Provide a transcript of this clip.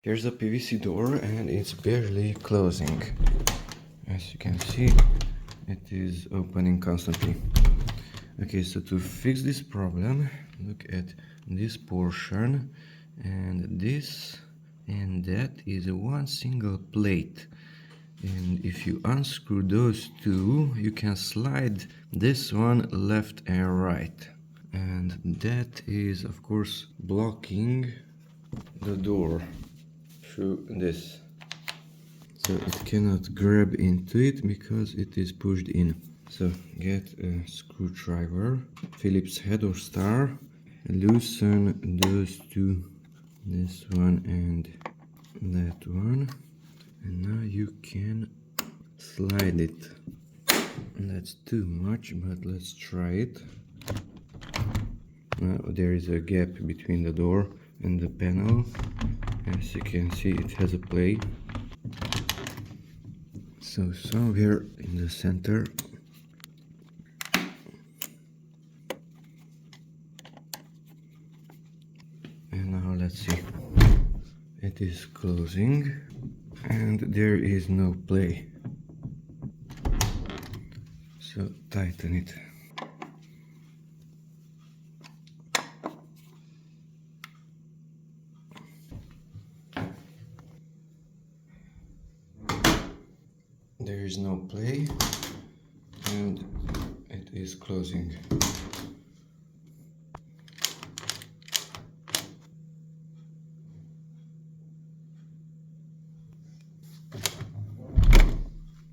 Here's a PVC door and it's barely closing. As you can see, it is opening constantly. Okay, so to fix this problem, look at this portion and this and that is one single plate. And if you unscrew those two, you can slide this one left and right. And that is, of course, blocking the door through this. So it cannot grab into it because it is pushed in. So get a screwdriver, Phillips head or star, loosen those two, this one and that one, and now you can slide it. That's too much, but let's try it. Now there is a gap between the door and the panel. As you can see, it has a play. So somewhere in the center, and now let's see, it is closing and there is no play, so tighten it. There is no play and it is closing.